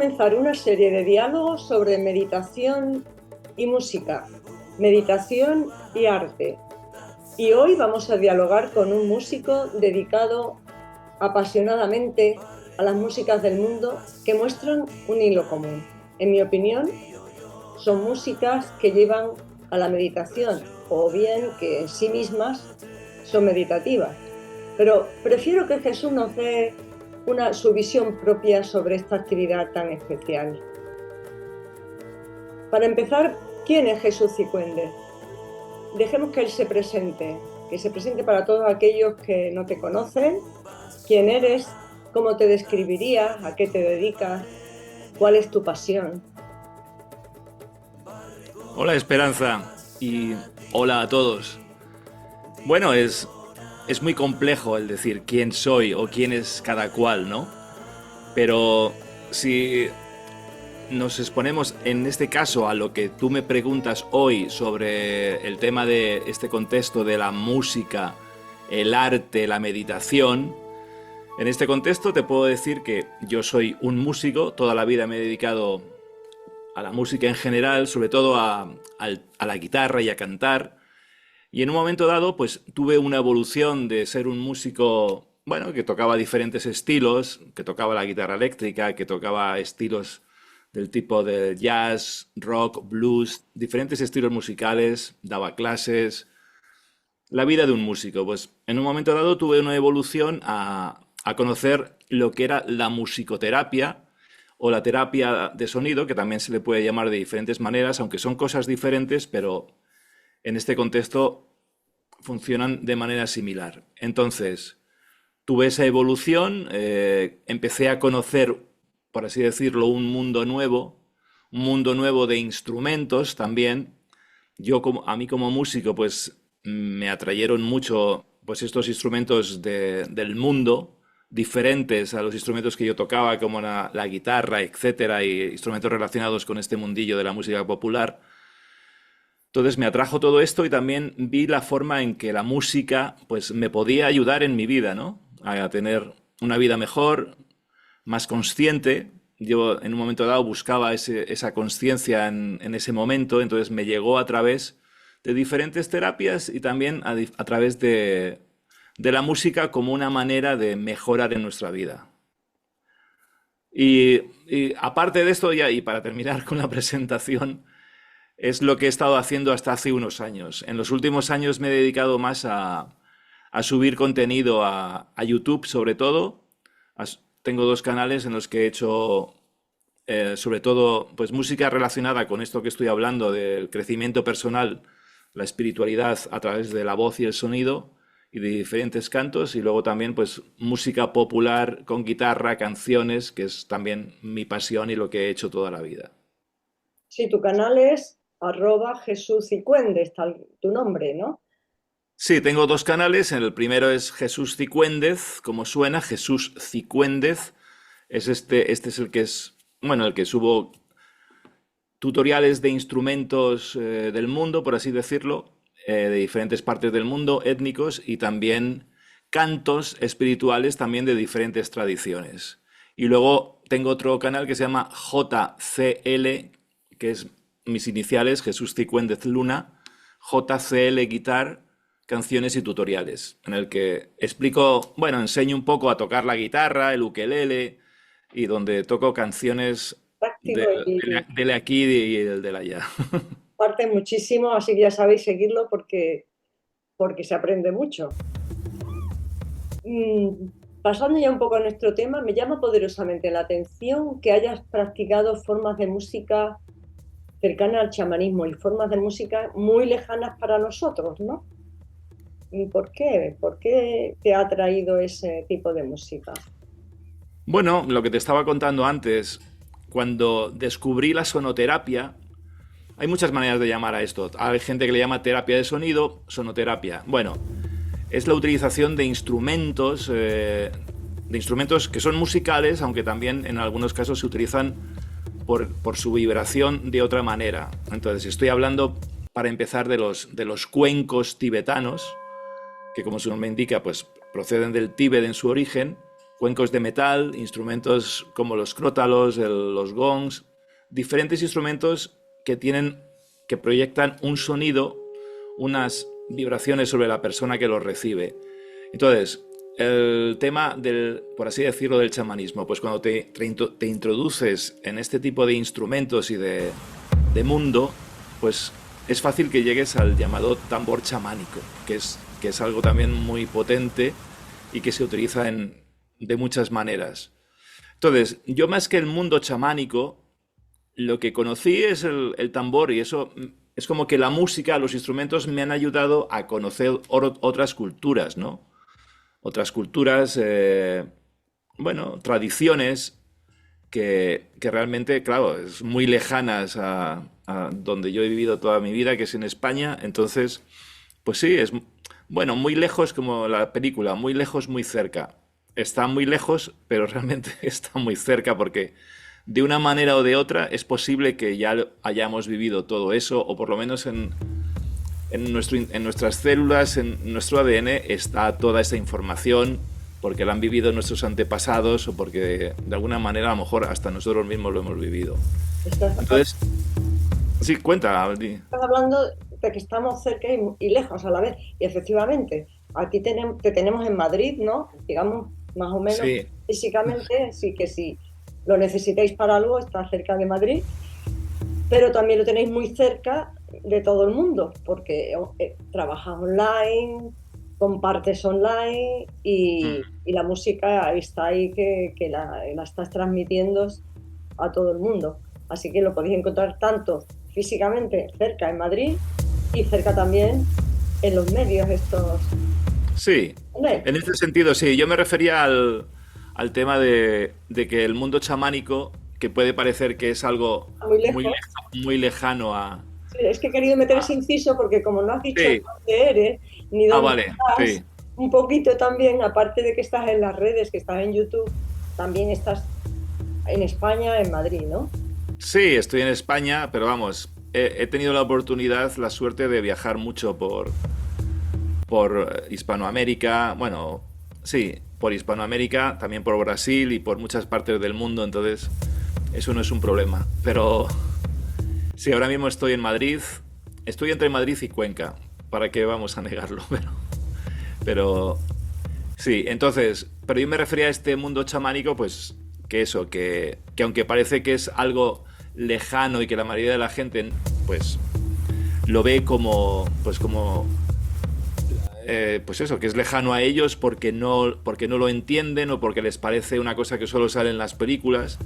comenzar una serie de diálogos sobre meditación y música, meditación y arte. Y hoy vamos a dialogar con un músico dedicado apasionadamente a las músicas del mundo que muestran un hilo común. En mi opinión, son músicas que llevan a la meditación o bien que en sí mismas son meditativas. Pero prefiero que Jesús nos dé su visión propia sobre esta actividad tan especial. Para empezar, ¿quién es Jesús Cicuéndez? Dejemos que se presente para todos aquellos que no te conocen. ¿Quién eres? ¿Cómo te describirías? ¿A qué te dedicas? ¿Cuál es tu pasión? Hola Esperanza y hola a todos. Bueno, es muy complejo el decir quién soy o quién es cada cual, ¿no? Pero si nos exponemos en este caso a lo que tú me preguntas hoy sobre el tema de este contexto de la música, el arte, la meditación, en este contexto te puedo decir que yo soy un músico, toda la vida me he dedicado a la música en general, sobre todo a la guitarra y a cantar. Y en un momento dado, pues tuve una evolución de ser un músico, bueno, que tocaba diferentes estilos, que tocaba la guitarra eléctrica, que tocaba estilos del tipo de jazz, rock, blues, diferentes estilos musicales, daba clases. La vida de un músico, pues en un momento dado tuve una evolución a conocer lo que era la musicoterapia o la terapia de sonido, que también se le puede llamar de diferentes maneras, aunque son cosas diferentes, pero en este contexto funcionan de manera similar. Entonces, tuve esa evolución, empecé a conocer, por así decirlo, un mundo nuevo de instrumentos también. A mí como músico, pues me atrayeron mucho pues estos instrumentos del mundo, diferentes a los instrumentos que yo tocaba, como la guitarra, etcétera, y instrumentos relacionados con este mundillo de la música popular. Entonces me atrajo todo esto y también vi la forma en que la música pues me podía ayudar en mi vida, ¿no? A tener una vida mejor, más consciente. Yo en un momento dado buscaba esa consciencia en ese momento, entonces me llegó a través de diferentes terapias y también a través de la música como una manera de mejorar en nuestra vida. Y aparte de esto, ya, y para terminar con la presentación, es lo que he estado haciendo hasta hace unos años. En los últimos años me he dedicado más a subir contenido a YouTube, sobre todo. Tengo dos canales en los que he hecho, sobre todo, pues música relacionada con esto que estoy hablando, del crecimiento personal, la espiritualidad a través de la voz y el sonido y de diferentes cantos, y luego también pues música popular con guitarra, canciones, que es también mi pasión y lo que he hecho toda la vida. Sí, tu canal es @Jesús Cicuéndez, tu nombre, ¿no? Sí, tengo dos canales. El primero es Jesús Cicuéndez, como suena, Jesús Cicuéndez. Este es el que es, bueno, el que subo tutoriales de instrumentos del mundo, por así decirlo, de diferentes partes del mundo, étnicos, y también cantos espirituales también de diferentes tradiciones. Y luego tengo otro canal que se llama JCL, que es mis iniciales, Jesús Cicuéndez Luna, JCL Guitar, canciones y tutoriales, en el que explico, bueno, enseño un poco a tocar la guitarra, el ukelele, y donde toco canciones Práctico y del aquí y del allá. parte muchísimo, así que ya sabéis seguirlo porque se aprende mucho. Pasando ya un poco a nuestro tema, me llama poderosamente la atención que hayas practicado formas de música cercanas al chamanismo y formas de música muy lejanas para nosotros, ¿no? ¿Y por qué? ¿Por qué te ha atraído ese tipo de música? Bueno, lo que te estaba contando antes, cuando descubrí la sonoterapia, hay muchas maneras de llamar a esto. Hay gente que le llama terapia de sonido, sonoterapia. Bueno, es la utilización de instrumentos que son musicales, aunque también en algunos casos se utilizan por su vibración de otra manera. Entonces, estoy hablando, para empezar, de los cuencos tibetanos, que como su nombre indica, pues proceden del Tíbet en su origen, cuencos de metal, instrumentos como los crótalos, los gongs, diferentes instrumentos que que proyectan un sonido, unas vibraciones sobre la persona que los recibe. Entonces, el tema por así decirlo, del chamanismo, pues cuando te introduces en este tipo de instrumentos y de mundo, pues es fácil que llegues al llamado tambor chamánico, que es algo también muy potente y que se utiliza de muchas maneras. Entonces, yo más que el mundo chamánico, lo que conocí es el tambor, y eso es como que la música, los instrumentos me han ayudado a conocer otras culturas, ¿no? Otras culturas, bueno, tradiciones que realmente, claro, es muy lejanas a donde yo he vivido toda mi vida, que es en España. Entonces, pues sí, bueno, muy lejos como la película, muy lejos, muy cerca. Está muy lejos, pero realmente está muy cerca porque de una manera o de otra es posible que ya hayamos vivido todo eso, o por lo menos en nuestras células, en nuestro ADN, está toda esa información porque la han vivido nuestros antepasados o porque de alguna manera a lo mejor hasta nosotros mismos lo hemos vivido. Estás, Entonces, sí, cuenta. estás hablando de que estamos cerca y lejos a la vez. Y efectivamente, aquí te tenemos en Madrid, ¿no? Digamos, más o menos Sí, físicamente, sí que si lo necesitáis para algo, está cerca de Madrid, pero también lo tenéis muy cerca de todo el mundo, porque trabajas online, compartes online y la música está ahí que la estás transmitiendo a todo el mundo. Así que lo podéis encontrar tanto físicamente cerca en Madrid y cerca también en los medios estos. sí. ¿Vale? En este sentido, sí. Yo me refería al tema de que el mundo chamánico, que puede parecer que es algo Muy lejos. muy lejano a... Sí, es que he querido meter ese inciso porque como no has dicho de Sí. dónde eres ni Ah, dónde vale. estás, Sí. un poquito también, aparte de que estás en las redes, que estás en YouTube, también estás en España, en Madrid, ¿no? Sí, estoy en España, pero vamos, he tenido la oportunidad, la suerte de viajar mucho por Hispanoamérica, bueno, sí, por Hispanoamérica, también por Brasil y por muchas partes del mundo, entonces eso no es un problema. Pero sí, ahora mismo estoy en Madrid, estoy entre Madrid y Cuenca, ¿para qué vamos a negarlo? Pero sí, entonces, pero yo me refería a este mundo chamánico, pues que eso, que aunque parece que es algo lejano y que la mayoría de la gente, pues, lo ve pues eso, que es lejano a ellos porque no lo entienden o porque les parece una cosa que solo sale en las películas,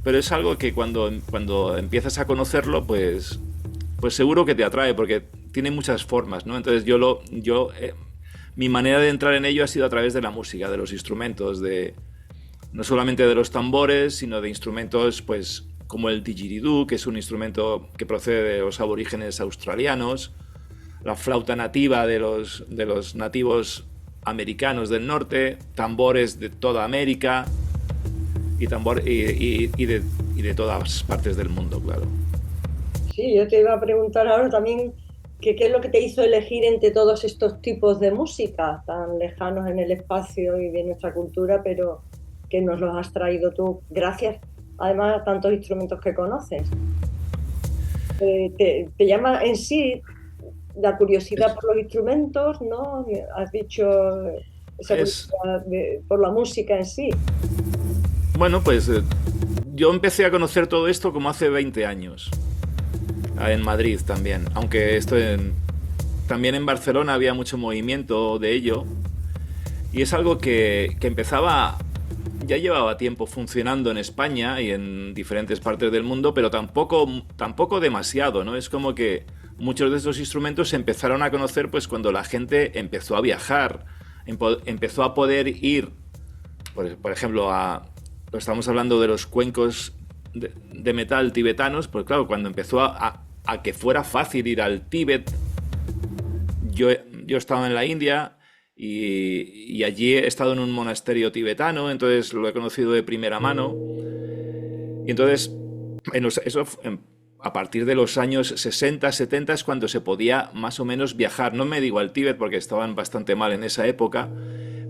pero es algo que cuando empiezas a conocerlo, pues seguro que te atrae porque tiene muchas formas, ¿no? Entonces mi manera de entrar en ello ha sido a través de la música, de los instrumentos, no solamente de los tambores, sino de instrumentos, pues, como el didgeridoo, que es un instrumento que procede de los aborígenes australianos, la flauta nativa de los nativos americanos del norte, tambores de toda América y de todas partes del mundo, claro. Sí, yo te iba a preguntar ahora también que qué es lo que te hizo elegir entre todos estos tipos de música tan lejanos en el espacio y de nuestra cultura, pero que nos los has traído tú, gracias además a tantos instrumentos que conoces. Te llama en sí la curiosidad Es, por los instrumentos, ¿no? Has dicho esa es curiosidad por la música en sí. bueno, pues yo empecé a conocer todo esto como hace 20 años, en Madrid también, aunque también en Barcelona había mucho movimiento de ello, y es algo que empezaba, ya llevaba tiempo funcionando en España y en diferentes partes del mundo, pero tampoco demasiado, ¿no? Es como que muchos de estos instrumentos se empezaron a conocer pues cuando la gente empezó a viajar, empezó a poder ir, por ejemplo, estamos hablando de los cuencos de metal tibetanos, pues claro, cuando empezó a que fuera fácil ir al Tíbet, yo estaba en la India y allí he estado en un monasterio tibetano, entonces lo he conocido de primera mano. Y entonces, a partir de los años 60, 70 es cuando se podía más o menos viajar. No me digo al Tíbet porque estaban bastante mal en esa época,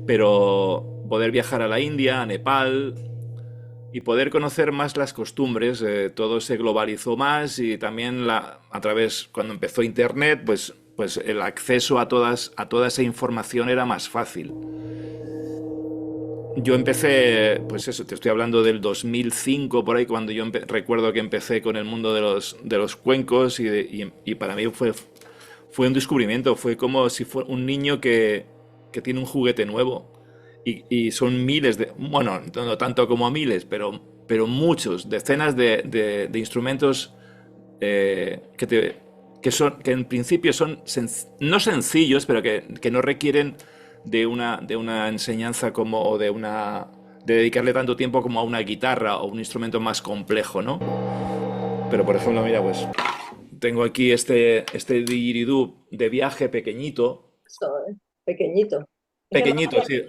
pero poder viajar a la India, a Nepal y poder conocer más las costumbres. Todo se globalizó más y también a través, cuando empezó Internet, pues el acceso a toda esa información era más fácil. Yo empecé, pues eso, te estoy hablando del 2005, por ahí, cuando recuerdo que empecé con el mundo de los cuencos y para mí fue un descubrimiento, fue como si fuera un niño que tiene un juguete nuevo y son miles bueno, no tanto como miles, pero muchos, decenas de instrumentos que en principio son no sencillos, pero que no requieren de una enseñanza como o de dedicarle tanto tiempo como a una guitarra o un instrumento más complejo, ¿no? Pero por ejemplo, mira, pues tengo aquí este didgeridoo de viaje pequeñito. Eso, pequeñito. Es de Pequeñito, sí,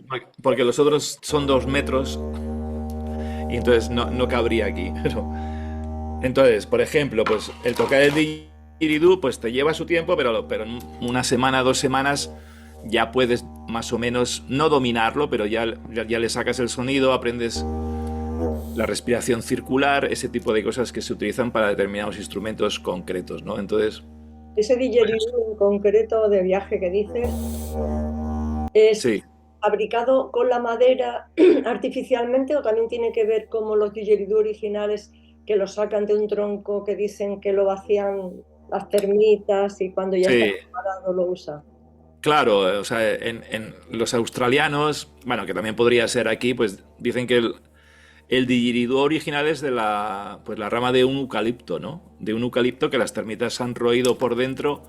porque los otros son 2 metros y entonces no cabría aquí. Entonces, por ejemplo, pues el tocar el didgeridoo pues te lleva su tiempo, pero en una semana, 2 semanas ya puedes más o menos no dominarlo, pero ya le sacas el sonido, aprendes la respiración circular, ese tipo de cosas que se utilizan para determinados instrumentos concretos, ¿no? Entonces, ese didgeridoo en concreto de viaje que dices es sí. fabricado con la madera artificialmente o también tiene que ver como los didgeridoo originales que lo sacan de un tronco que dicen que lo vacían las termitas y cuando ya está Sí, preparado lo usa. claro, o sea, en los australianos, bueno, que también podría ser aquí, pues dicen que el didgeridoo original es de pues la rama de un eucalipto, ¿no? De un eucalipto que las termitas han roído por dentro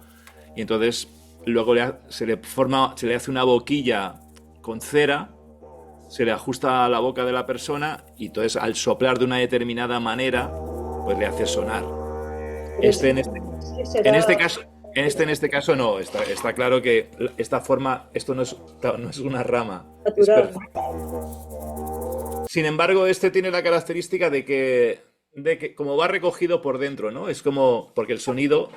y entonces luego se le hace una boquilla con cera, se le ajusta a la boca de la persona y entonces al soplar de una determinada manera, pues le hace sonar. Pero Este en este, sí en será este caso, en este caso no, está claro que esta forma, esto no es una rama, es natural. perfecto. Sin embargo, este tiene la característica de que como va recogido por dentro, ¿no? Es como, porque el sonido,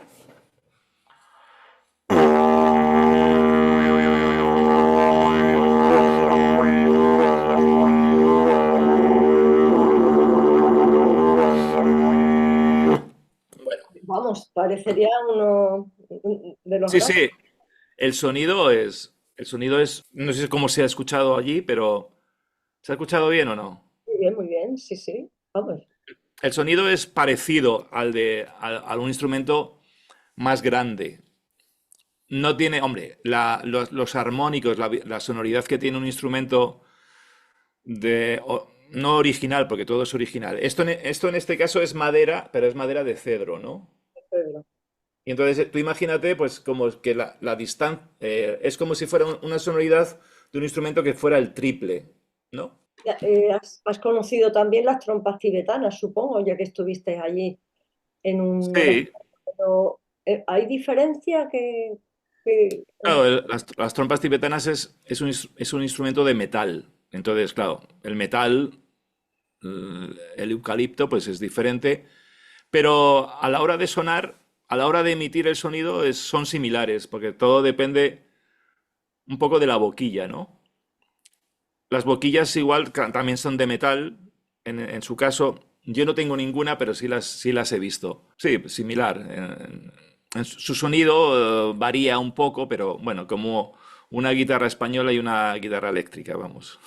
Vamos, parecería uno de los sí, grandes. sí, el sonido es, no sé cómo se ha escuchado allí, pero ¿se ha escuchado bien o no? Muy bien, sí, sí. Vamos. El sonido es parecido a un instrumento más grande. No tiene, hombre, los armónicos, la sonoridad que tiene un instrumento no original, porque todo es original. Esto en este caso es madera, pero es madera de cedro, ¿no? Pedro. Y entonces tú imagínate, pues, como que la distancia es como si fuera una sonoridad de un instrumento que fuera el triple, ¿no? Has conocido también las trompas tibetanas, supongo, ya que estuviste allí en un Sí, pero, ¿hay diferencia claro, las trompas tibetanas es un instrumento de metal. Entonces, claro, el metal, el eucalipto, pues es diferente. Pero a la hora de sonar, a la hora de emitir el sonido, son similares, porque todo depende un poco de la boquilla, ¿no? Las boquillas igual también son de metal, en su caso. Yo no tengo ninguna, pero sí las he visto. Sí, similar. Su sonido varía un poco, pero bueno, como una guitarra española y una guitarra eléctrica, vamos.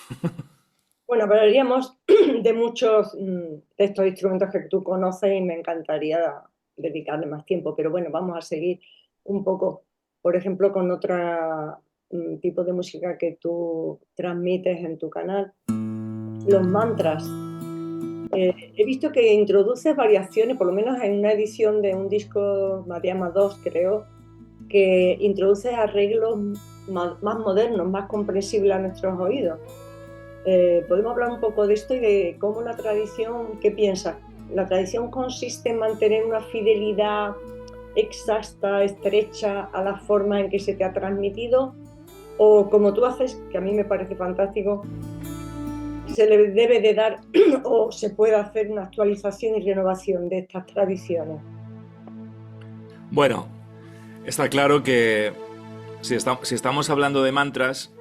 bueno, hablaríamos de muchos de estos instrumentos que tú conoces y me encantaría dedicarle más tiempo, pero bueno, vamos a seguir un poco, por ejemplo, con otro tipo de música que tú transmites en tu canal, los mantras. He visto que introduces variaciones, por lo menos en una edición de un disco Mariama 2, creo, que introduces arreglos más modernos, más comprensibles a nuestros oídos. Podemos hablar un poco de esto y de cómo la tradición, ¿qué piensas? ¿La tradición consiste en mantener una fidelidad exacta, estrecha a la forma en que se te ha transmitido? ¿O como tú haces, que a mí me parece fantástico, se le debe de dar o se puede hacer una actualización y renovación de estas tradiciones? Bueno, está claro que si estamos hablando de mantras,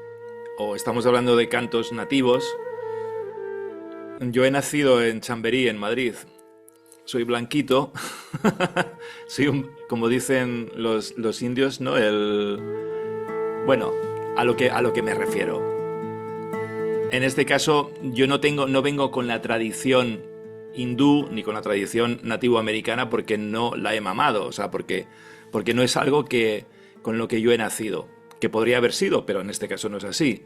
o estamos hablando de cantos nativos, yo he nacido en Chamberí, en Madrid. Soy blanquito. Soy como dicen los indios, ¿no? Bueno, a lo que me refiero. En este caso, yo no vengo con la tradición hindú ni con la tradición nativoamericana porque no la he mamado, o sea, porque no es algo con lo que yo he nacido, que podría haber sido, pero en este caso no es así.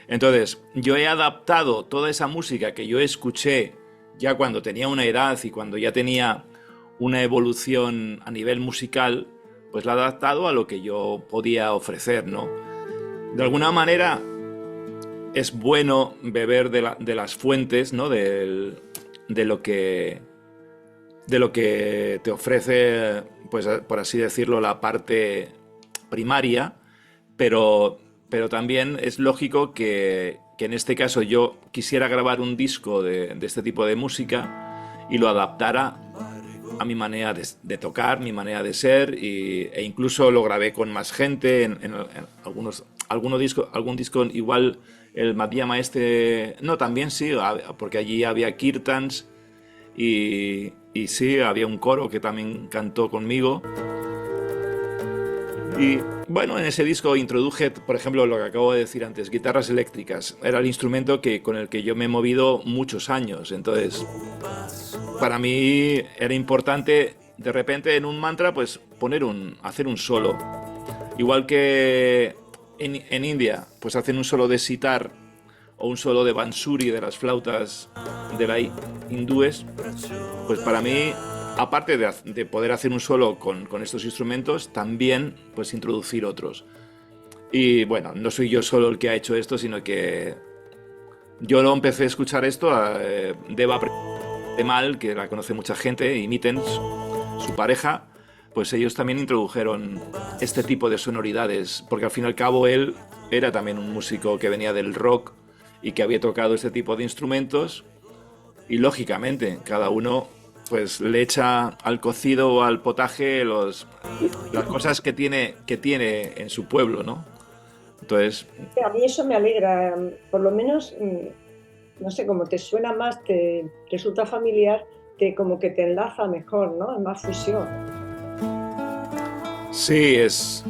Entonces, yo he adaptado toda esa música que yo escuché ya cuando tenía una edad y cuando ya tenía una evolución a nivel musical, pues la he adaptado a lo que yo podía ofrecer, ¿no? De alguna manera es bueno beber de las fuentes, ¿no? De lo que te ofrece, pues por así decirlo, la parte primaria, pero también es lógico que en este caso yo quisiera grabar un disco de este tipo de música y lo adaptara a mi manera de tocar, mi manera de ser, e incluso lo grabé con más gente en algún disco igual el Madhyama este, no, también sí, porque allí había kirtans y sí, había un coro que también cantó conmigo. Y bueno, en ese disco introduje, por ejemplo, lo que acabo de decir antes, guitarras eléctricas. Era el instrumento con el que yo me he movido muchos años. Entonces, para mí era importante de repente en un mantra, pues hacer un solo. Igual que en India, pues hacen un solo de sitar o un solo de bansuri de las flautas de la hindúes, pues para mí, aparte de poder hacer un solo con estos instrumentos, también pues introducir otros. Y bueno, no soy yo solo el que ha hecho esto, sino que yo lo empecé a escuchar esto a Deva Premal, que la conoce mucha gente, y Mitten, su pareja, pues ellos también introdujeron este tipo de sonoridades, porque al fin y al cabo él era también un músico que venía del rock y que había tocado este tipo de instrumentos, y lógicamente cada uno pues le echa al cocido o al potaje las cosas que tiene en su pueblo, ¿no? Entonces, A mí eso me alegra, por lo menos, no sé, como te suena más, te resulta familiar, como que te enlaza mejor, ¿no? Es más fusión. sí, es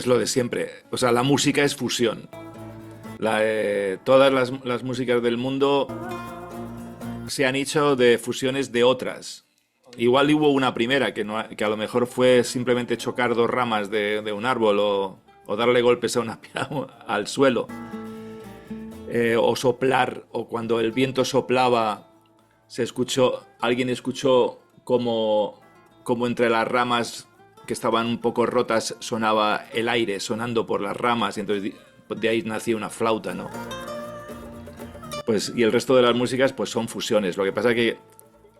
lo de siempre. O sea, la música es fusión. Todas las músicas del mundo se han hecho de fusiones de otras. Igual hubo una primera que a lo mejor fue simplemente chocar dos ramas de un árbol o darle golpes a al suelo, o soplar, o cuando el viento soplaba, alguien escuchó como entre las ramas que estaban un poco rotas sonaba el aire sonando por las ramas, y entonces de ahí nacía una flauta, ¿no? Pues, y el resto de las músicas pues son fusiones. Lo que pasa es que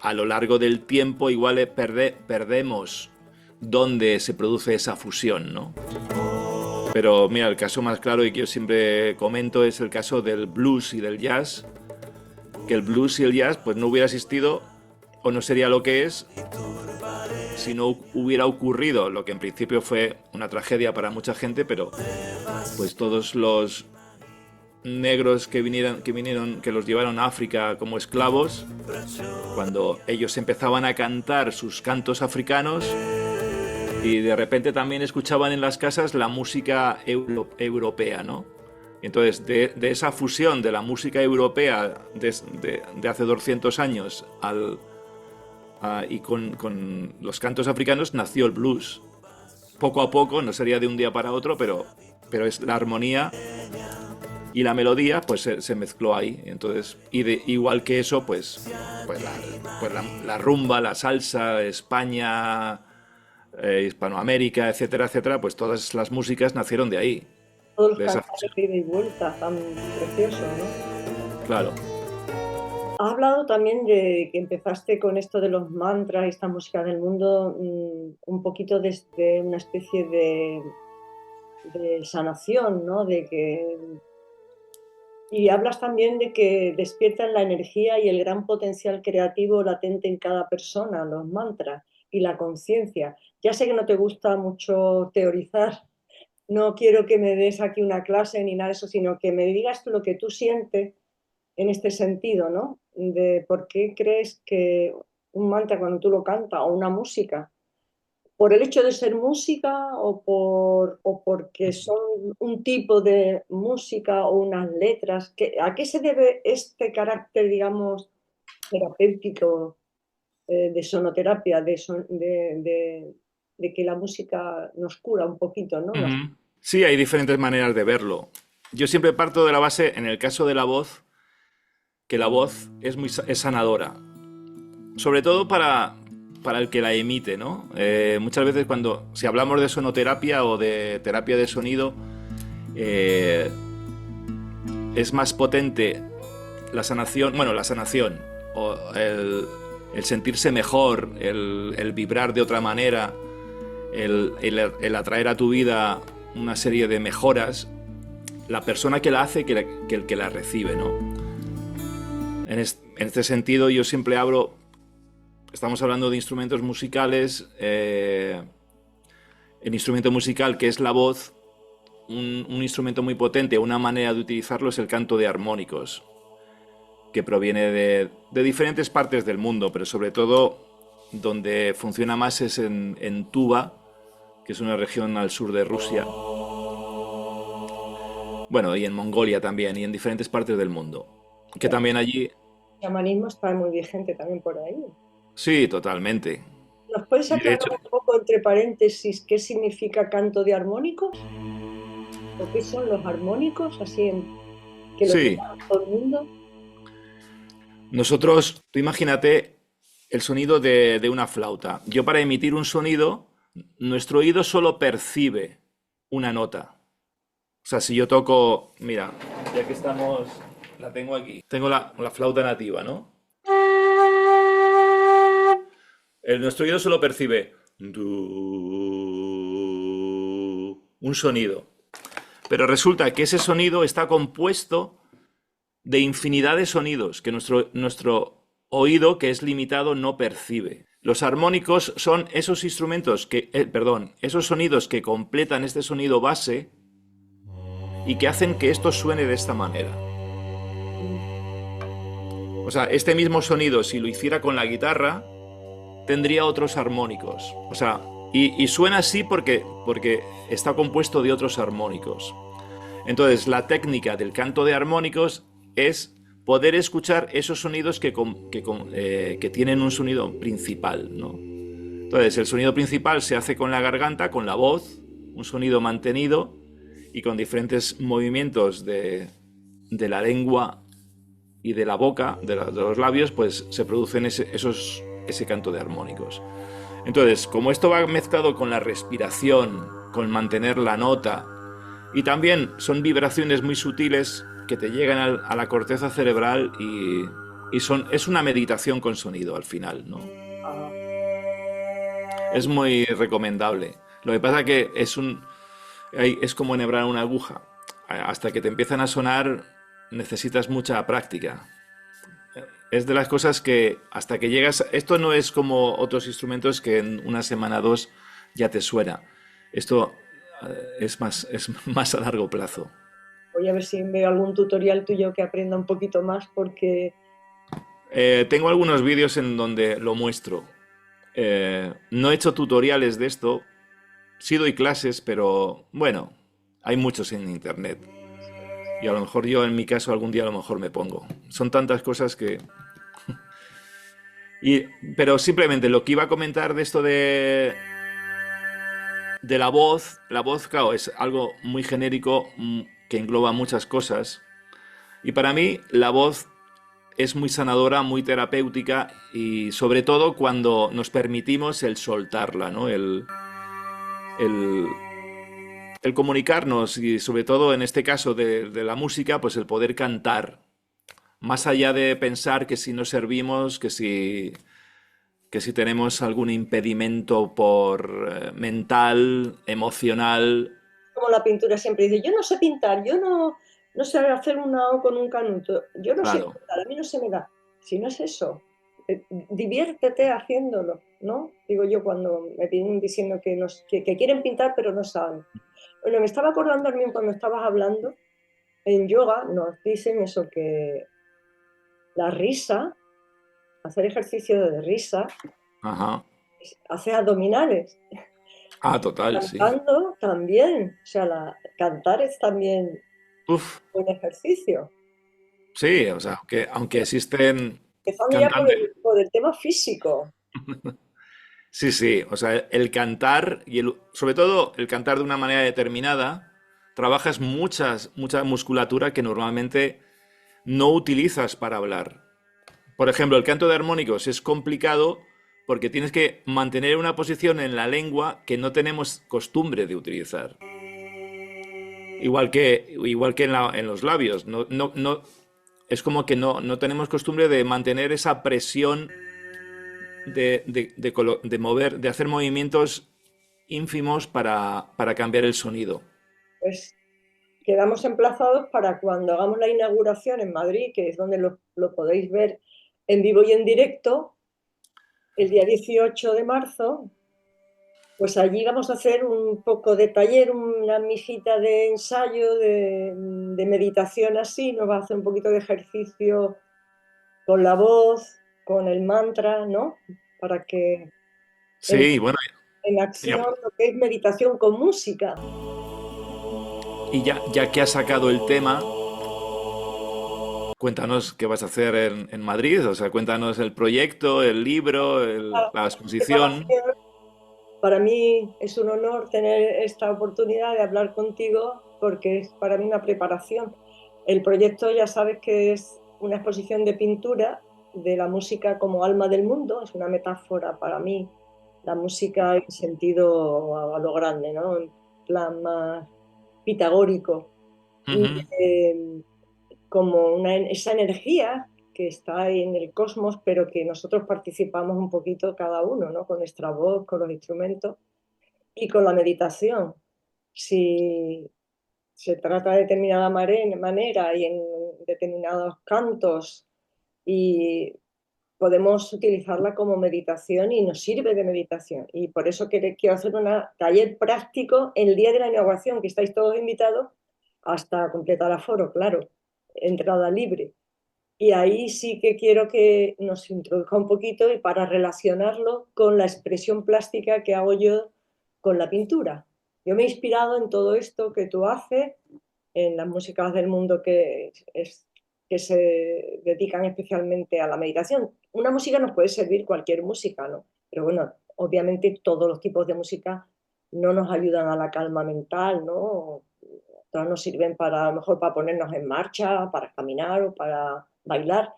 a lo largo del tiempo igual perdemos dónde se produce esa fusión, ¿no? Pero mira, el caso más claro y que yo siempre comento es el caso del blues y del jazz, que el blues y el jazz pues no hubiera existido o no sería lo que es si no hubiera ocurrido lo que en principio fue una tragedia para mucha gente, pero pues todos los negros que vinieron, que los llevaron a África como esclavos, cuando ellos empezaban a cantar sus cantos africanos y de repente también escuchaban en las casas la música europea, ¿no? Entonces, de esa fusión de la música europea de hace 200 años y con los cantos africanos nació el blues. Poco a poco, no sería de un día para otro, pero es la armonía y la melodía pues se mezcló ahí. Entonces, igual que eso, la rumba, la salsa, España, Hispanoamérica, etcétera, etcétera, pues todas las músicas nacieron de ahí, Todos los de esa cantares fusión. de ida y vuelta, tan precioso, ¿no? Claro. Has hablado también de que empezaste con esto de los mantras y esta música del mundo, un poquito desde una especie de sanación, ¿no? Y hablas también de que despiertan la energía y el gran potencial creativo latente en cada persona, los mantras y la conciencia. Ya sé que no te gusta mucho teorizar, no quiero que me des aquí una clase ni nada de eso, sino que me digas tú lo que tú sientes en este sentido, ¿no? De por qué crees que un mantra cuando tú lo cantas o una música, por el hecho de ser música o porque son un tipo de música o unas letras, ¿a qué se debe este carácter, digamos, terapéutico de sonoterapia, de que la música nos cura un poquito, ¿no? Ujú. Sí, hay diferentes maneras de verlo. Yo siempre parto de la base, en el caso de la voz, que la voz es sanadora. Sobre todo para el que la emite, ¿no? Muchas veces si hablamos de sonoterapia o de terapia de sonido, eh, es más potente la sanación, o el sentirse mejor, el vibrar de otra manera, el atraer a tu vida una serie de mejoras, la persona que la hace que el que la recibe, ¿no? En este sentido yo siempre estamos hablando de instrumentos musicales, el instrumento musical que es la voz, un instrumento muy potente, una manera de utilizarlo es el canto de armónicos, que proviene de diferentes partes del mundo, pero sobre todo donde funciona más es en Tuva, que es una región al sur de Rusia. Bueno, y en Mongolia también, y en diferentes partes del mundo. Que también allí... El chamanismo está muy vigente también por ahí. Sí, totalmente. ¿Nos puedes Y de aclarar hecho, un poco, entre paréntesis, qué significa canto de armónicos? ¿O qué son los armónicos? Que lo sí, sepa todo el mundo. nosotros, tú imagínate el sonido de una flauta. Yo para emitir un sonido, nuestro oído solo percibe una nota. O sea, si yo toco, mira, ya que estamos, la tengo aquí. Tengo la flauta nativa, ¿no? Nuestro oído solo percibe un sonido. Pero resulta que ese sonido está compuesto de infinidad de sonidos que nuestro oído, que es limitado, no percibe. Los armónicos son esos instrumentos esos sonidos que completan este sonido base y que hacen que esto suene de esta manera. O sea, este mismo sonido, si lo hiciera con la guitarra, tendría otros armónicos. O sea, y suena así porque está compuesto de otros armónicos. Entonces, la técnica del canto de armónicos es poder escuchar esos sonidos que tienen un sonido principal, ¿no? Entonces, el sonido principal se hace con la garganta, con la voz, un sonido mantenido y con diferentes movimientos de la lengua y de la boca, de los labios, pues se producen ese canto de armónicos. Entonces, como esto va mezclado con la respiración, con mantener la nota, y también son vibraciones muy sutiles que te llegan a la corteza cerebral es una meditación con sonido al final, ¿no? Ah, Es muy recomendable. Lo que pasa que es como enhebrar una aguja. Hasta que te empiezan a sonar necesitas mucha práctica. Es de las cosas que hasta que llegas... Esto no es como otros instrumentos que en una semana o dos ya te suena. Esto es más a largo plazo. voy a ver si veo algún tutorial tuyo que aprenda un poquito más porque Tengo algunos vídeos en donde lo muestro. No he hecho tutoriales de esto. Sí doy clases, pero bueno, hay muchos en internet. Y a lo mejor yo en mi caso algún día a lo mejor me pongo. Son tantas cosas que... pero simplemente lo que iba a comentar de esto de la voz, claro, es algo muy genérico que engloba muchas cosas. Y para mí la voz es muy sanadora, muy terapéutica y sobre todo cuando nos permitimos el soltarla, ¿no? El, el comunicarnos y sobre todo en este caso de la música, pues el poder cantar. Más allá de pensar que si no servimos, que si tenemos algún impedimento mental, emocional. como la pintura siempre dice, yo no sé pintar, yo no sé hacer una O con un canuto, yo no sé Claro, pintar, a mí no se me da. Si no es eso, diviértete haciéndolo, ¿no? Digo yo cuando me vienen diciendo que quieren pintar pero no saben. Bueno, me estaba acordando también cuando estabas hablando, en yoga nos dicen eso, que la risa, hacer ejercicio de risa, Ajá. hacer abdominales. Ah, total, sí. Cantando también, o sea, cantar es también Uf, un ejercicio. sí, o sea, aunque existen Empezando ya cantantes. por el tema físico. Sí, sí, o sea, el cantar y sobre todo el cantar de una manera determinada, trabajas mucha musculatura que normalmente no utilizas para hablar. Por ejemplo, el canto de armónicos es complicado porque tienes que mantener una posición en la lengua que no tenemos costumbre de utilizar. Igual que en los labios. Es como que no tenemos costumbre de mantener esa presión de mover, de hacer movimientos ínfimos para cambiar el sonido. Pues quedamos emplazados para cuando hagamos la inauguración en Madrid, que es donde lo podéis ver en vivo y en directo, el día 18 de marzo, pues allí vamos a hacer un poco de taller, una misita de ensayo, de meditación así, nos va a hacer un poquito de ejercicio con la voz, con el mantra, ¿no? Para que Sí, bueno, en ya, acción lo que es meditación con música. y ya que has sacado el tema, cuéntanos qué vas a hacer en Madrid, o sea, cuéntanos el proyecto, el libro, la exposición. Para mí es un honor tener esta oportunidad de hablar contigo porque es para mí una preparación. El proyecto ya sabes que es una exposición de pintura de la música como alma del mundo, es una metáfora para mí, la música en sentido a lo grande, ¿no? En plan más pitagórico. Ujú. Eh, Como esa energía que está ahí en el cosmos, pero que nosotros participamos un poquito cada uno, ¿no? Con nuestra voz, con los instrumentos y con la meditación. Si se trata de determinada manera y en determinados cantos y podemos utilizarla como meditación y nos sirve de meditación. Y por eso quiero hacer un taller práctico el día de la inauguración, que estáis todos invitados hasta completar aforo, claro, entrada libre. Y ahí sí que quiero que nos introduzca un poquito y para relacionarlo con la expresión plástica que hago yo con la pintura. Yo me he inspirado en todo esto que tú haces, en las músicas del mundo que se dedican especialmente a la meditación. Una música nos puede servir cualquier música, ¿no? Pero bueno, obviamente todos los tipos de música no nos ayudan a la calma mental, ¿no? Todas nos sirven para, a lo mejor para ponernos en marcha, para caminar o para bailar,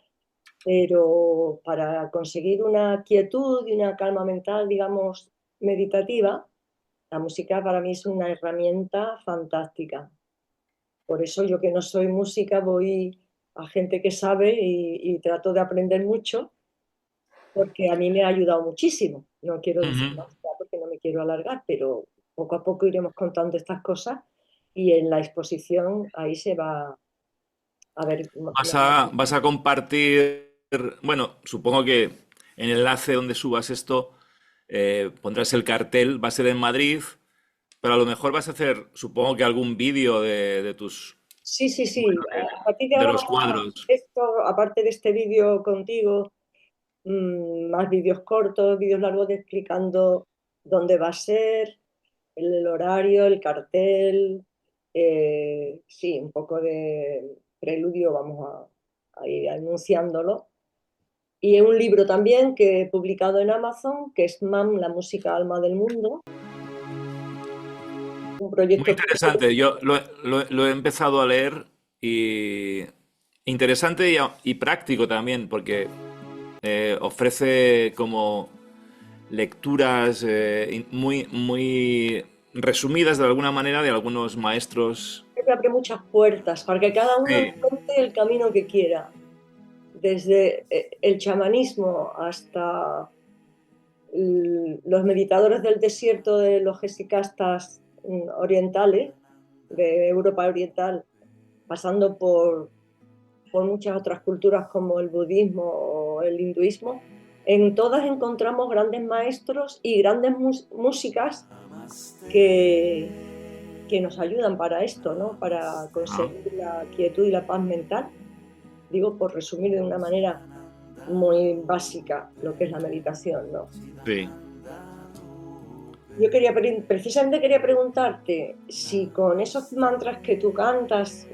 pero para conseguir una quietud y una calma mental, digamos, meditativa, la música para mí es una herramienta fantástica. Por eso yo que no soy música voy a gente que sabe y trato de aprender mucho porque a mí me ha ayudado muchísimo. No quiero decir Ujú. más ya porque no me quiero alargar, pero poco a poco iremos contando estas cosas y en la exposición ahí se va a ver Vas a compartir, bueno, supongo que en el enlace donde subas esto pondrás el cartel, va a ser en Madrid, pero a lo mejor vas a hacer, supongo que algún vídeo de tus, Sí, sí, bueno, sí. A partir de de ahora los vamos a cuadros. esto, aparte de este vídeo contigo, más vídeos cortos, vídeos largos explicando dónde va a ser, el horario, el cartel, sí, un poco de preludio, vamos a ir anunciándolo. Y un libro también que he publicado en Amazon, que es MAM, la música alma del mundo, un Muy proyecto. interesante, yo lo he empezado a leer y interesante y práctico también, porque ofrece como lecturas muy resumidas de alguna manera de algunos maestros. Que abre muchas puertas para que cada uno Sí, encuentre el camino que quiera, desde el chamanismo hasta los meditadores del desierto de los gesicastas orientales, de Europa Oriental, pasando por muchas otras culturas como el budismo o el hinduismo. En todas encontramos grandes maestros y grandes músicas que, que nos ayudan para esto, ¿no? Para Ah, conseguir la quietud y la paz mental. Digo, por resumir de una manera muy básica lo que es la meditación, ¿no? sí. Yo precisamente quería preguntarte si con esos mantras que tú cantas,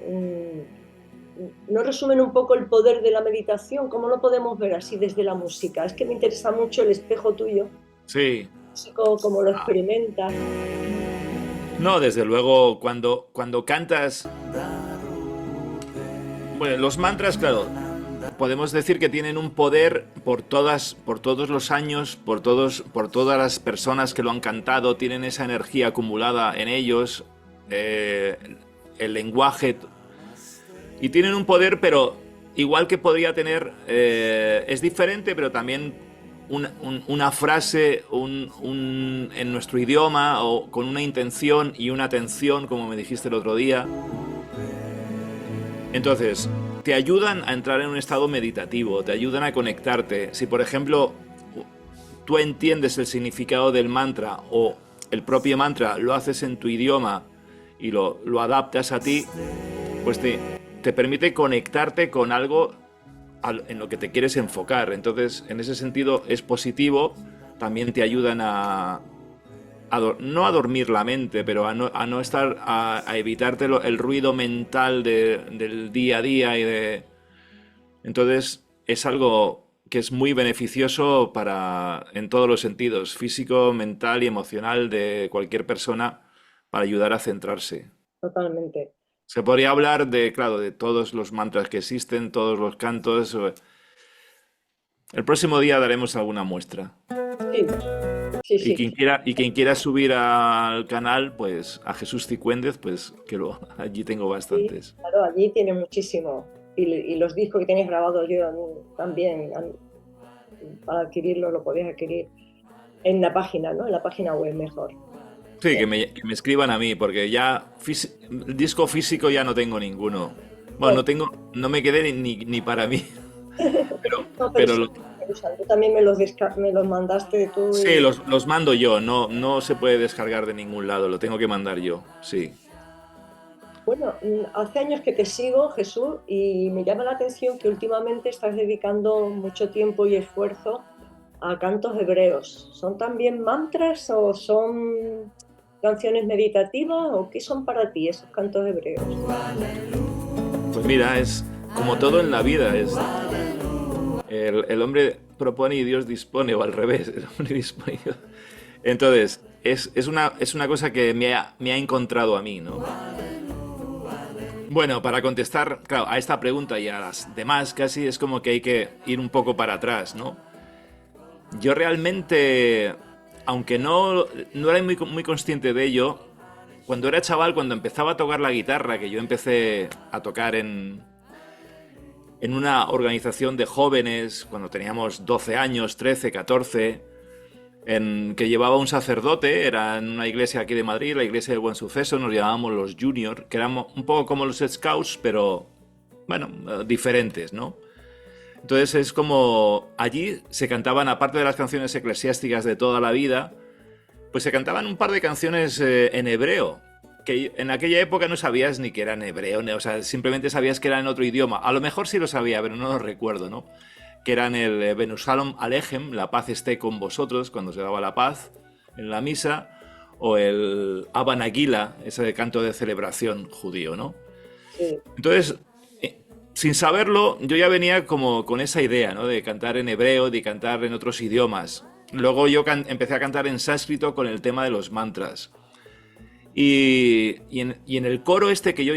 ¿no resumen un poco el poder de la meditación? ¿Cómo lo podemos ver así desde la música? Es que me interesa mucho el espejo tuyo, Sí. músico, cómo lo Ah. experimentas. No, desde luego, cuando cantas, bueno, los mantras, claro, podemos decir que tienen un poder por todos los años, por todas las personas que lo han cantado, tienen esa energía acumulada en ellos, eh, el lenguaje, y tienen un poder, pero igual que podría tener, es diferente, pero también una frase en nuestro idioma o con una intención y una atención, como me dijiste el otro día. Entonces, te ayudan a entrar en un estado meditativo, te ayudan a conectarte. Si, por ejemplo, tú entiendes el significado del mantra o el propio mantra lo haces en tu idioma y lo adaptas a ti, pues te permite conectarte con algo en lo que te quieres enfocar. Entonces, en ese sentido es positivo. También te ayudan no a dormir la mente, pero a no estar, a evitarte el ruido mental del día a día Entonces, es algo que es muy beneficioso en todos los sentidos, físico, mental y emocional de cualquier persona para ayudar a centrarse. Totalmente. Se podría hablar claro, de todos los mantras que existen, todos los cantos. El próximo día daremos alguna muestra. Sí, sí, sí. Y quien quiera subir al canal, pues a Jesús Cicuéndez, pues allí tengo Sí, bastantes. claro, allí tiene muchísimo. Y los discos que tienes grabados yo también, para adquirirlo lo podías adquirir en la página, ¿no? En la página web mejor. Sí, que me escriban a mí, porque ya disco físico ya no tengo ninguno. Bueno, Bueno, no me quedé ni para mí. Pero, no, pero pero sí, me usan. Tú también me los mandaste tú sí, y los mando yo, no se puede descargar de ningún lado, lo tengo que mandar yo, sí. bueno, hace años que te sigo, Jesús, y me llama la atención que últimamente estás dedicando mucho tiempo y esfuerzo a cantos hebreos. ¿Son también mantras o son canciones meditativas o qué son para ti esos cantos hebreos? Pues mira, es como todo en la vida, el hombre propone y Dios dispone, o al revés, el hombre dispone y Dios... Entonces, es una cosa que me ha encontrado a mí, ¿no? Bueno, para contestar, claro, a esta pregunta y a las demás casi es como que hay que ir un poco para atrás, ¿no? Yo realmente, aunque no era muy consciente de ello, cuando era chaval, cuando empezaba a tocar la guitarra, que yo empecé a tocar en una organización de jóvenes, cuando teníamos 12 años, 13, 14, que llevaba un sacerdote, era en una iglesia aquí de Madrid, la iglesia de Buen Suceso, nos llamábamos los Junior, que éramos un poco como los Scouts, pero, bueno, diferentes, ¿no? Entonces es como allí se cantaban, aparte de las canciones eclesiásticas de toda la vida, pues se cantaban un par de canciones en hebreo, que en aquella época no sabías ni que eran hebreo, o sea, simplemente sabías que eran en otro idioma. A lo mejor sí lo sabía, pero no lo recuerdo, ¿no? Que eran el Benusalom Alejem, la paz esté con vosotros, cuando se daba la paz en la misa, o el Abba Nagila, ese canto de celebración judío, ¿no? Sí. Entonces, sin saberlo, yo ya venía como con esa idea, ¿no? De cantar en hebreo, de cantar en otros idiomas. Luego yo empecé a cantar en sánscrito con el tema de los mantras. Y en el coro este que yo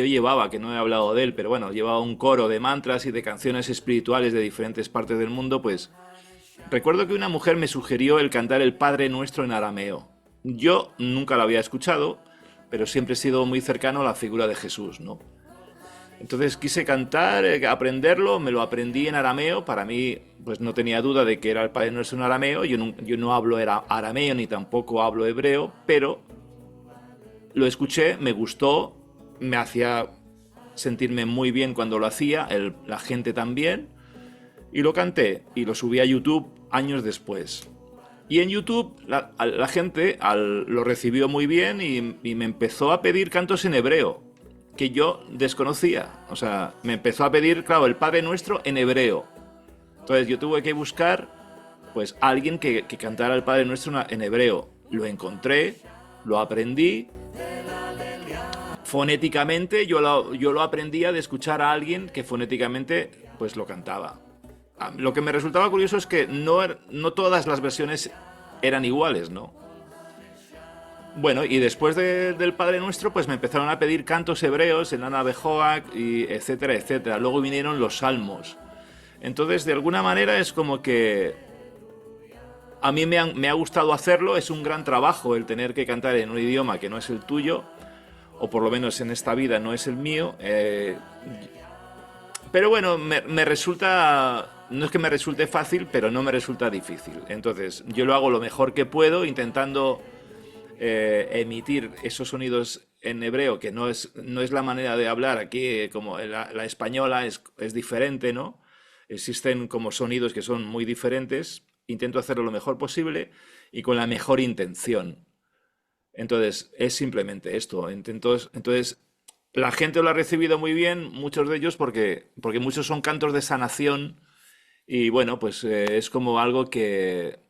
llevaba, que no he hablado de él, pero bueno, llevaba un coro de mantras y de canciones espirituales de diferentes partes del mundo, pues recuerdo que una mujer me sugirió el cantar el Padre Nuestro en arameo. Yo nunca lo había escuchado, pero siempre he sido muy cercano a la figura de Jesús, ¿no? Entonces quise cantar, aprenderlo, me lo aprendí en arameo. Para mí, pues no tenía duda de que era el Padre Nuestro en arameo. Yo no hablo arameo ni tampoco hablo hebreo, pero lo escuché, me gustó, me hacía sentirme muy bien cuando lo hacía, la gente también, y lo canté y lo subí a YouTube años después. Y en YouTube la gente lo recibió muy bien y me empezó a pedir cantos en hebreo, que yo desconocía. O sea, me empezó a pedir, claro, el Padre Nuestro en hebreo. Entonces yo tuve que buscar pues alguien que cantara el Padre Nuestro en hebreo. Lo encontré, lo aprendí. Fonéticamente yo lo aprendía de escuchar a alguien que fonéticamente pues lo cantaba. Lo que me resultaba curioso es que no todas las versiones eran iguales, ¿no? Bueno, y después del Padre Nuestro, pues me empezaron a pedir cantos hebreos, en Ana Bejoac, y etcétera, etcétera. Luego vinieron los salmos. Entonces, de alguna manera es como que a mí me ha gustado hacerlo. Es un gran trabajo el tener que cantar en un idioma que no es el tuyo, o por lo menos en esta vida no es el mío. Pero bueno, me resulta... No es que me resulte fácil, pero no me resulta difícil. Entonces, yo lo hago lo mejor que puedo, intentando emitir esos sonidos en hebreo, que no es la manera de hablar aquí, como la española es diferente, ¿no? Existen como sonidos que son muy diferentes. Intento hacerlo lo mejor posible y con la mejor intención. Entonces, es simplemente esto. Entonces, la gente lo ha recibido muy bien, muchos de ellos, porque muchos son cantos de sanación y bueno, pues es como algo que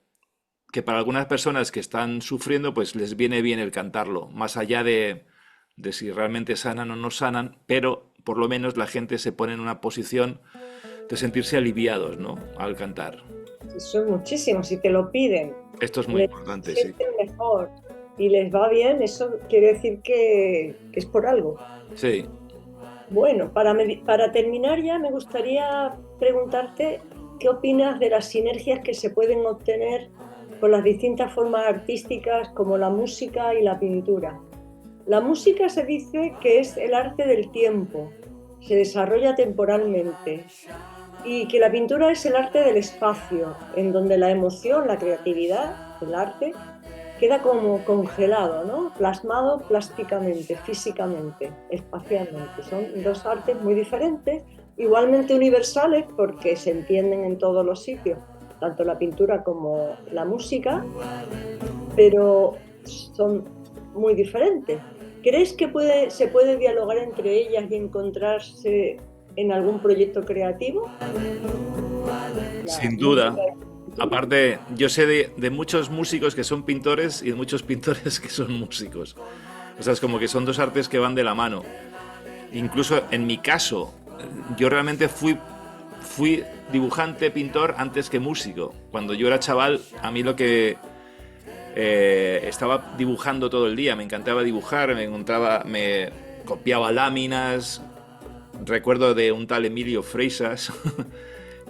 para algunas personas que están sufriendo, pues les viene bien el cantarlo, más allá de si realmente sanan o no sanan, pero por lo menos la gente se pone en una posición de sentirse aliviados, ¿no? Al cantar. Son muchísimos, si te lo piden, Esto es muy les importante, sí. sienten mejor y les va bien, eso quiere decir que es por algo. Sí. Bueno, para terminar ya me gustaría preguntarte qué opinas de las sinergias que se pueden obtener con las distintas formas artísticas como la música y la pintura. La música se dice que es el arte del tiempo, se desarrolla temporalmente, y que la pintura es el arte del espacio, en donde la emoción, la creatividad, el arte, queda como congelado, ¿no? Plasmado plásticamente, físicamente, espacialmente. Son dos artes muy diferentes, igualmente universales porque se entienden en todos los sitios, tanto la pintura como la música, pero son muy diferentes. ¿Crees que se puede dialogar entre ellas y encontrarse en algún proyecto creativo? La Sin duda. música y la pintura. Aparte, yo sé de muchos músicos que son pintores y de muchos pintores que son músicos. O sea, es como que son dos artes que van de la mano. Incluso en mi caso, yo realmente fui dibujante, pintor antes que músico. Cuando yo era chaval, a mí lo que estaba dibujando todo el día, me encantaba dibujar, me copiaba láminas. Recuerdo de un tal Emilio Freixas,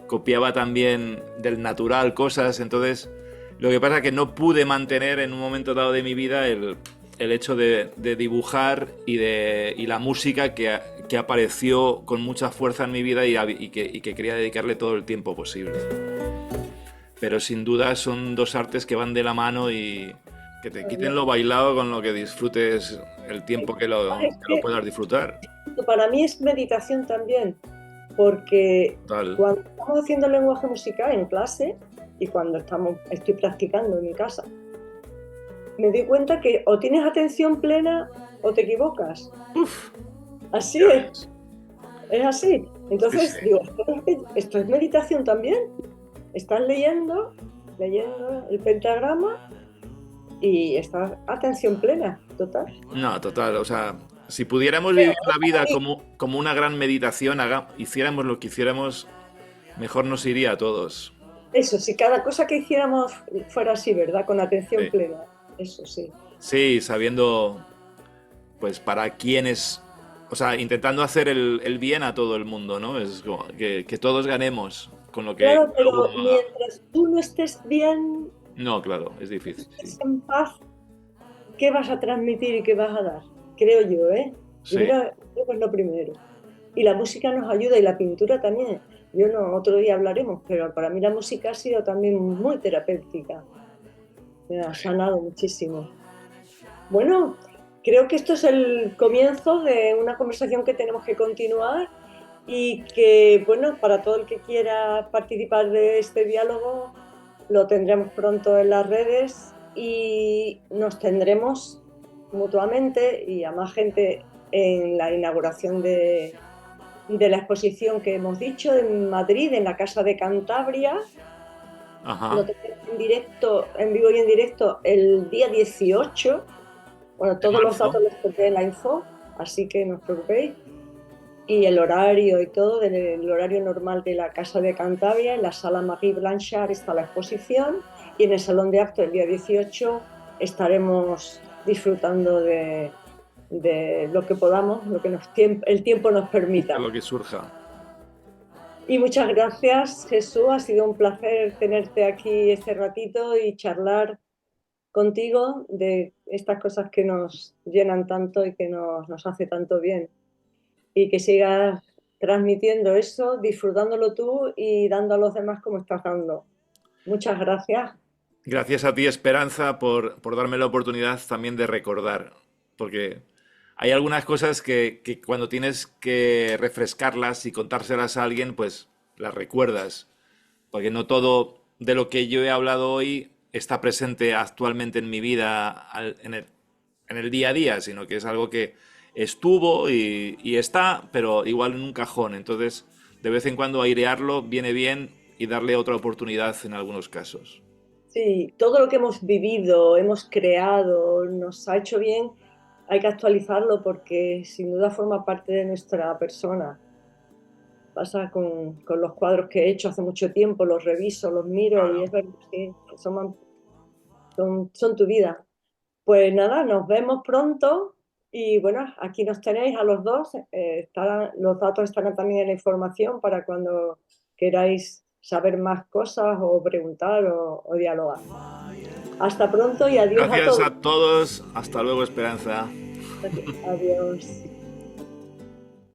copiaba también del natural cosas. Entonces, lo que pasa es que no pude mantener en un momento dado de mi vida el hecho de dibujar y la música que apareció con mucha fuerza en mi vida y que quería dedicarle todo el tiempo posible. Pero sin duda son dos artes que van de la mano y que te quiten lo bailado con lo que disfrutes el tiempo Es que lo puedas disfrutar. para mí es meditación también, porque Tal. cuando estamos haciendo lenguaje musical en clase y cuando estoy practicando en mi casa, me doy cuenta que o tienes atención plena o te equivocas. Así Ya es, ves. es así. Sí, Entonces sí. digo, esto es meditación también. Estás leyendo el pentagrama y estás atención plena, total. No, total. O sea, si pudiéramos vivir la vida como una gran meditación, hiciéramos lo que hiciéramos, mejor nos iría a todos. Eso, si cada cosa que hiciéramos fuera así, ¿verdad? Con atención Sí. plena. Eso sí. Sí, sabiendo, pues, para quiénes. O sea, intentando hacer el bien a todo el mundo, ¿no? Es como que todos ganemos con lo que Claro, cada pero uno haga. mientras tú no estés bien, No, claro, es no difícil, sí. estés en paz, ¿qué vas a transmitir y qué vas a dar? Creo yo, ¿eh? Sí. Creo que es lo primero. Y la música nos ayuda y la pintura también. Yo no, otro día hablaremos, pero para mí la música ha sido también muy terapéutica. Me ha sanado muchísimo. Bueno, creo que esto es el comienzo de una conversación que tenemos que continuar y que, bueno, para todo el que quiera participar de este diálogo, lo tendremos pronto en las redes y nos tendremos mutuamente y a más gente en la inauguración de la exposición que hemos dicho en Madrid, en la Casa de Cantabria. Lo Ajá. tenemos en directo, en vivo y en directo el día 18. Bueno, De todos los marzo. datos los pondré en la info, así que no os preocupéis. Y el horario y todo, el horario normal de la Casa de Cantabria, en la sala Marie Blanchard está la exposición y en el Salón de Actos el día 18 estaremos disfrutando de lo que podamos, lo que el tiempo nos De permita. lo que surja. Y muchas gracias, Jesús. Ha sido un placer tenerte aquí este ratito y charlar contigo de estas cosas que nos llenan tanto y que nos hace tanto bien. Y que sigas transmitiendo eso, disfrutándolo tú y dando a los demás como estás dando. Muchas gracias. Gracias a ti, Esperanza, por darme la oportunidad también de recordar, porque hay algunas cosas que cuando tienes que refrescarlas y contárselas a alguien, pues las recuerdas, porque no todo de lo que yo he hablado hoy está presente actualmente en mi vida en el día a día, sino que es algo que estuvo y está, pero igual en un cajón. Entonces, de vez en cuando airearlo viene bien y darle otra oportunidad en algunos casos. Sí, todo lo que hemos vivido, hemos creado, nos ha hecho bien, hay que actualizarlo porque sin duda forma parte de nuestra persona. Pasa con los cuadros que he hecho hace mucho tiempo, los reviso, los miro y es verdad que son tu vida. Pues nada, nos vemos pronto y bueno, aquí nos tenéis a los dos. Los datos estarán también en la información para cuando queráis saber más cosas o preguntar o dialogar. Hasta pronto y adiós a Gracias todos. a todos. Hasta luego, Esperanza. Adiós.